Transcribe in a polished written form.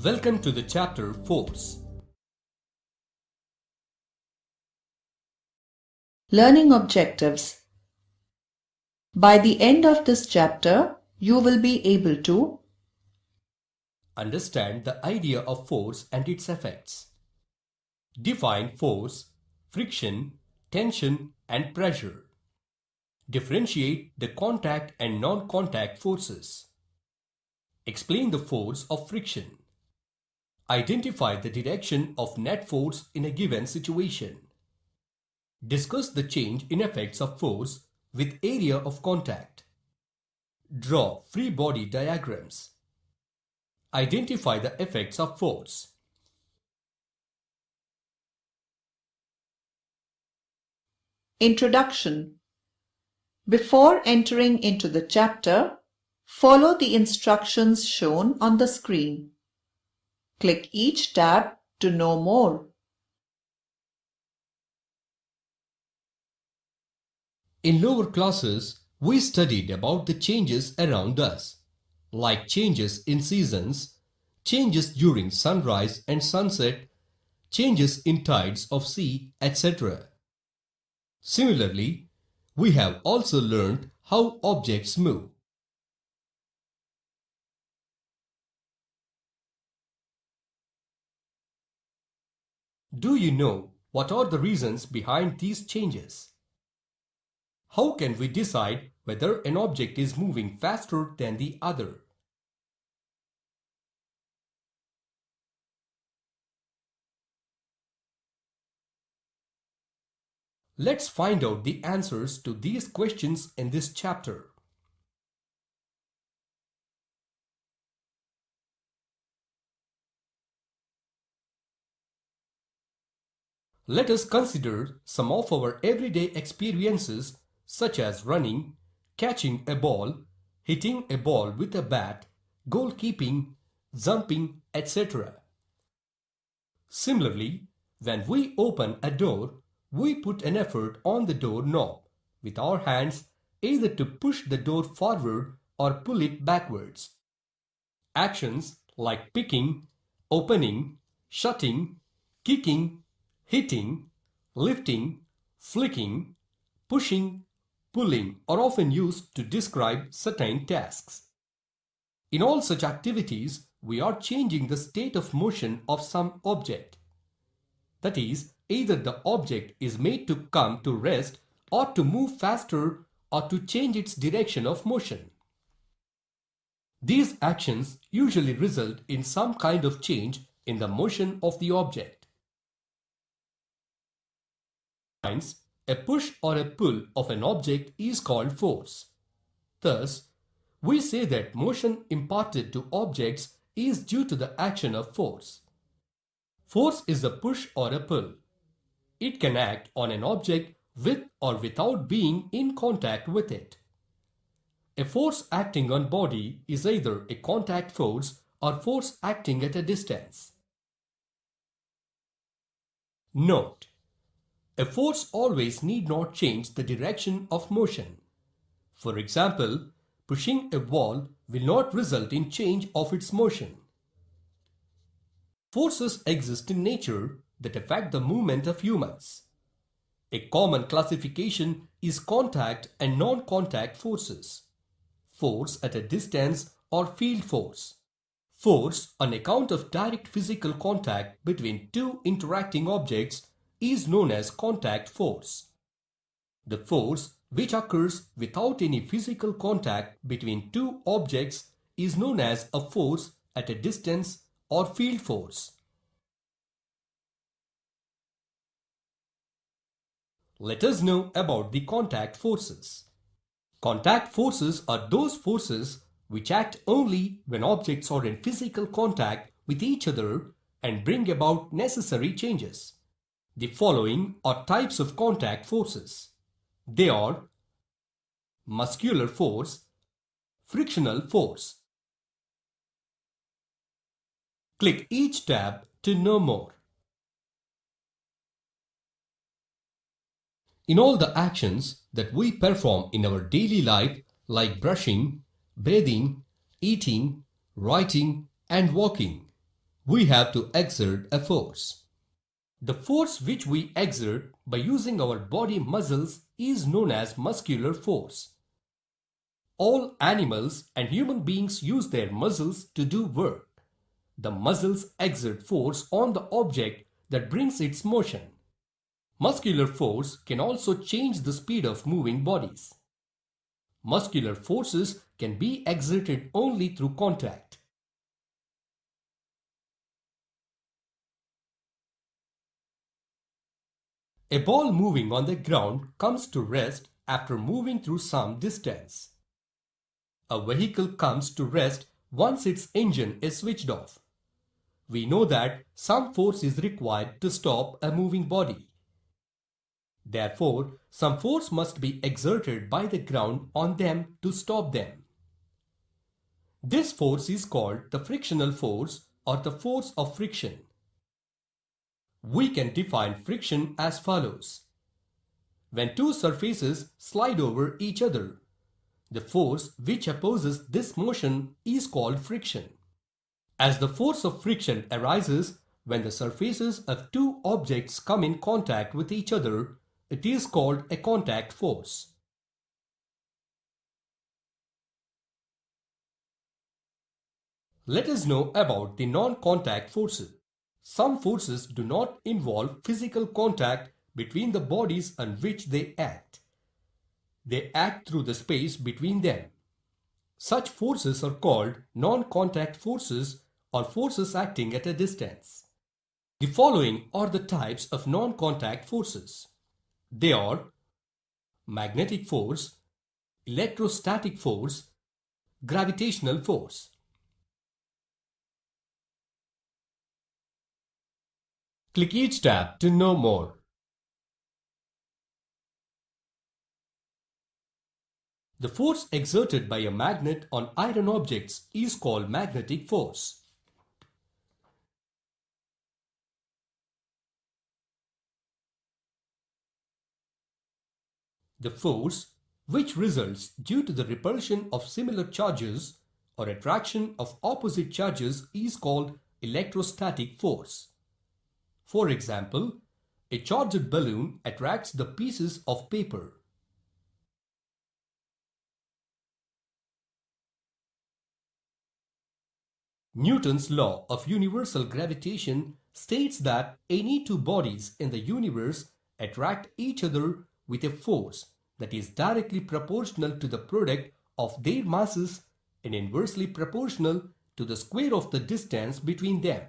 Welcome to the chapter Force. Learning objectives. By the end of this chapter, you will be able to Understand the idea of force and its effects. Define force, friction, tension, and pressure. Differentiate the contact and non-contact forces. Explain the force of friction. Identify the direction of net force in a given situation. Discuss the change in effects of force with area of contact. Draw free body diagrams. Identify the effects of force. Introduction. Before entering into the chapter, follow the instructions shown on the screen. Click each tab to know more. In lower classes, we studied about the changes around us, like changes in seasons, changes during sunrise and sunset, changes in tides of sea, etc. Similarly, we have also learned how objects move. Do you know what are the reasons behind these changes? How can we decide whether an object is moving faster than the other? Let's find out the answers to these questions in this chapter. Let us consider some of our everyday experiences such as running, catching a ball, hitting a ball with a bat, goalkeeping, jumping, etc. Similarly, when we open a door, we put an effort on the door knob with our hands either to push the door forward or pull it backwards. Actions like picking, opening, shutting, kicking, hitting, lifting, flicking, pushing, pulling are often used to describe certain tasks. In all such activities, we are changing the state of motion of some object. That is, either the object is made to come to rest or to move faster or to change its direction of motion. These actions usually result in some kind of change in the motion of the object. A push or a pull of an object is called force. Thus, we say that motion imparted to objects is due to the action of force. Force is a push or a pull. It can act on an object with or without being in contact with it. A force acting on body is either a contact force or force acting at a distance. Note: a force always need not change the direction of motion. For example, pushing a wall will not result in change of its motion. Forces exist in nature that affect the movement of humans. A common classification is contact and non-contact forces. Force at a distance or field force. Force on account of direct physical contact between two interacting objects is known as contact force. The force which occurs without any physical contact between two objects is known as a force at a distance or field force. Let us know about the contact forces. Contact forces are those forces which act only when objects are in physical contact with each other and bring about necessary changes. The following are types of contact forces. They are muscular force, frictional force. Click each tab to know more. In all the actions that we perform in our daily life, like brushing, bathing, eating, writing, and walking, we have to exert a force. The force which we exert by using our body muscles is known as muscular force. All animals and human beings use their muscles to do work. The muscles exert force on the object that brings its motion. Muscular force can also change the speed of moving bodies. Muscular forces can be exerted only through contact. A ball moving on the ground comes to rest after moving through some distance. A vehicle comes to rest once its engine is switched off. We know that some force is required to stop a moving body. Therefore, some force must be exerted by the ground on them to stop them. This force is called the frictional force or the force of friction. We can define friction as follows. When two surfaces slide over each other, the force which opposes this motion is called friction. As the force of friction arises when the surfaces of two objects come in contact with each other, it is called a contact force. Let us know about the non-contact forces. Some forces do not involve physical contact between the bodies on which they act. They act through the space between them. Such forces are called non-contact forces or forces acting at a distance. The following are the types of non-contact forces. They are magnetic force, electrostatic force, gravitational force. Click each tab to know more. The force exerted by a magnet on iron objects is called magnetic force. The force which results due to the repulsion of similar charges or attraction of opposite charges is called electrostatic force. For example, a charged balloon attracts the pieces of paper. Newton's law of universal gravitation states that any two bodies in the universe attract each other with a force that is directly proportional to the product of their masses and inversely proportional to the square of the distance between them.